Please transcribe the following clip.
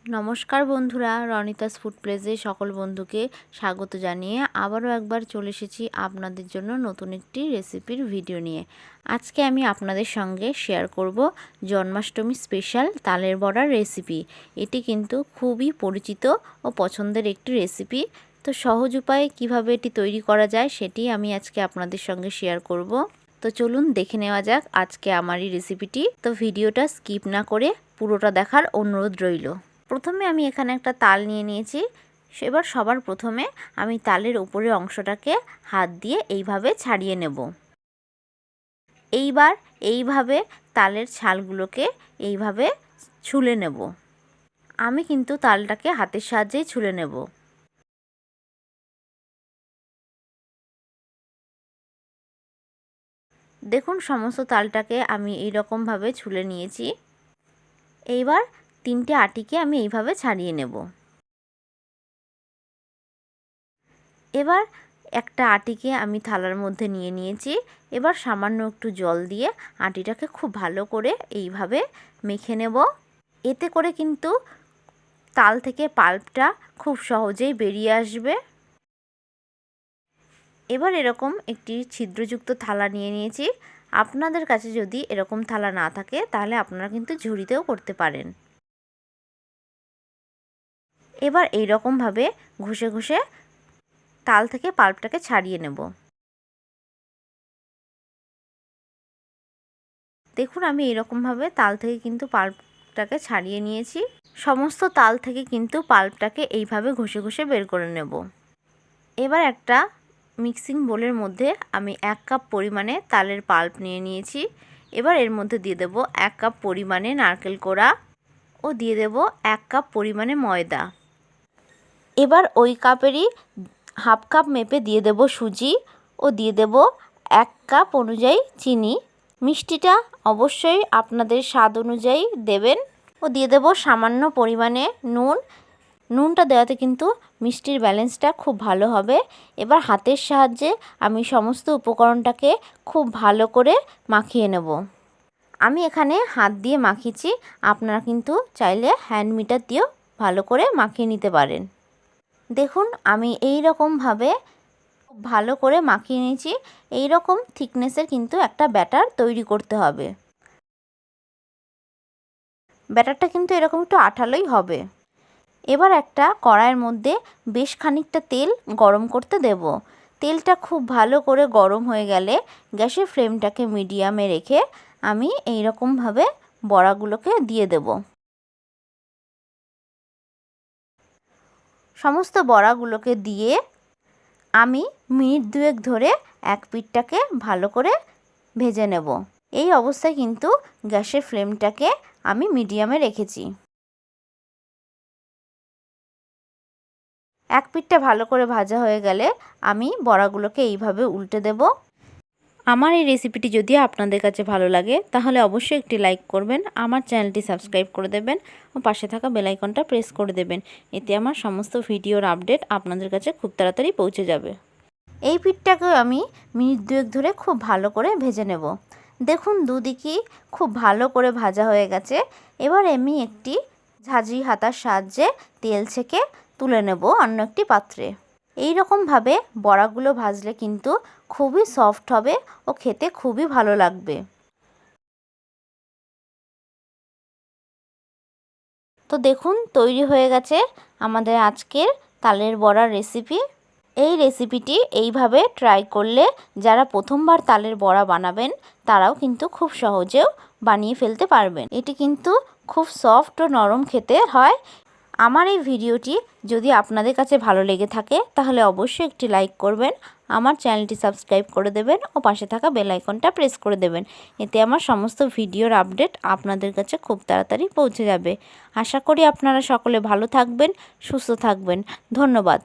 নমস্কার বন্ধুরা, রনিতাস ফুড প্লেসে সকল বন্ধুকে স্বাগত জানিয়ে আবারও একবার চলে এসেছি আপনাদের জন্য নতুন একটি রেসিপির ভিডিও নিয়ে। আজকে আমি আপনাদের সঙ্গে শেয়ার করব জন্মাষ্টমী স্পেশাল তালের বড়ার রেসিপি। এটি কিন্তু খুবই পরিচিত ও পছন্দের একটি রেসিপি। তো সহজ উপায়ে কিভাবে এটি তৈরি করা যায় সেটি আমি আজকে আপনাদের সঙ্গে শেয়ার করব। তো চলুন দেখে নেওয়া যাক আজকে আমার এই রেসিপিটি। তো ভিডিওটা স্কিপ না করে পুরোটা দেখার অনুরোধ রইল। প্রথমে আমি এখানে একটা তাল নিয়ে নিয়েছি। এবার সবার প্রথমে আমি তালের উপরের অংশটাকে হাত দিয়ে এইভাবে ছাড়িয়ে নেব। এইবার এইভাবে তালের ছালগুলোকে এইভাবে ছুলে নেব। আমি কিন্তু তালটাকে হাতের সাহায্যেই ছুলে নেব। দেখুন সমস্ত তালটাকে আমি এইরকমভাবে ছুলে নিয়েছি। এইবার তিনটে আটিকে আমি এইভাবে ছাড়িয়ে নেব। এবার একটা আটিকে আমি থালার মধ্যে নিয়ে নিয়েছি। এবার সামান্য একটু জল দিয়ে আটিটাকে খুব ভালো করে এইভাবে মেখে নেব। এতে করে কিন্তু তাল থেকে পাল্পটা খুব সহজেই বেরিয়ে আসবে। এবার এরকম একটি ছিদ্রযুক্ত থালা নিয়ে নিয়েছি। আপনাদের কাছে যদি এরকম থালা না থাকে তাহলে আপনারা কিন্তু ঝুড়িতেও করতে পারেন। এবার এইরকমভাবে ঘষে ঘষে তাল থেকে পাল্পটাকে ছাড়িয়ে নেব। দেখুন আমি এরকমভাবে তাল থেকে কিন্তু পাল্পটাকে ছাড়িয়ে নিয়েছি। সমস্ত তাল থেকে কিন্তু পাল্পটাকে এইভাবে ঘষে ঘষে বের করে নেব। এবার একটা মিক্সিং বোলের মধ্যে আমি 1 কাপ পরিমাণে তালের পাল্প নিয়ে নিয়েছি। এবার এর মধ্যে দিয়ে দেব 1 কাপ পরিমাণে নারকেল কোড়া ও দিয়ে দেব 1 কাপ পরিমাণে ময়দা। এবার ওই কাপেরই হাফ কাপ মেপে দিয়ে দেব সুজি ও দিয়ে দেব 1 কাপ অনুযায়ী চিনি। মিষ্টিটা অবশ্যই আপনাদের স্বাদ অনুযায়ী দেবেন ও দিয়ে দেব সামান্য পরিমাণে নুন। নুনটা দেওয়াতে কিন্তু মিষ্টির ব্যালেন্সটা খুব ভালো হবে। এবার হাতের সাহায্যে আমি সমস্ত উপকরণটাকে খুব ভালো করে মাখিয়ে নেব। আমি এখানে হাত দিয়ে মাখিয়েছি, আপনারা কিন্তু চাইলে হ্যান্ড মিটার দিয়েও ভালো করে মাখিয়ে নিতে পারেন। দেখুন আমি এই রকমভাবে খুব ভালো করে মাখিয়ে নিয়েছি। এই রকম থিকনেসের কিন্তু একটা ব্যাটার তৈরি করতে হবে। ব্যাটারটা কিন্তু এরকম একটু আঠালোই হবে। এবার একটা কড়াইয়ের মধ্যে বেশ খানিকটা তেল গরম করতে দেব। তেলটা খুব ভালো করে গরম হয়ে গেলে গ্যাসের ফ্লেমটাকে মিডিয়ামে রেখে আমি এই রকমভাবে বড়াগুলোকে দিয়ে দেব। সমস্ত বড়াগুলোকে দিয়ে আমি মিনিট 2 ধরে এক পিঠটাকে ভালো করে ভেজে নেব। এই অবস্থায় কিন্তু গ্যাসের ফ্লেমটাকে আমি মিডিয়ামে রেখেছি। এক পিঠটা ভালো করে ভাজা হয়ে গেলে আমি বড়াগুলোকে এইভাবে উল্টে দেব। আমার এই রেসিপিটি যদি আপনাদের কাছে ভালো লাগে তাহলে অবশ্যই একটি লাইক করবেন, আমার চ্যানেলটি সাবস্ক্রাইব করে দেবেন ও পাশে থাকা বেল আইকনটা প্রেস করে দেবেন। এতে আমার সমস্ত ভিডিওর আপডেট আপনাদের কাছে খুব তাড়াতাড়ি পৌঁছে যাবে। এই পিঠটাকেও আমি মিনিট 2 ধরে খুব ভালো করে ভেজে নেব। দেখুন দুদিকই খুব ভালো করে ভাজা হয়ে গেছে। এবার আমি একটি ঝাঁঝরি হাতার সাহায্যে তেল ছেঁকে তুলে নেব অন্য একটি পাত্রে। এই রকমভাবে বড়াগুলো ভাজলে কিন্তু খুবই সফট হবে ও খেতে খুবই ভালো লাগবে। তো দেখুন তৈরি হয়ে গেছে আমাদের আজকের তালের বড়ার রেসিপি। এই রেসিপিটি এইভাবে ট্রাই করলে যারা প্রথমবার তালের বড়া বানাবেন তারাও কিন্তু খুব সহজেও বানিয়ে ফেলতে পারবেন। এটি কিন্তু খুব সফট ও নরম খেতে হয়। আমার এই ভিডিওটি যদি আপনাদের কাছে ভালো লেগে থাকে তাহলে অবশ্যই একটি লাইক করবেন, আমার চ্যানেলটি সাবস্ক্রাইব করে দেবেন ও পাশে থাকা বেল আইকনটা প্রেস করে দেবেন। এতে আমার সমস্ত ভিডিওর আপডেট আপনাদের কাছে খুব তাড়াতাড়ি পৌঁছে যাবে। আশা করি আপনারা সকলে ভালো থাকবেন, সুস্থ থাকবেন। ধন্যবাদ।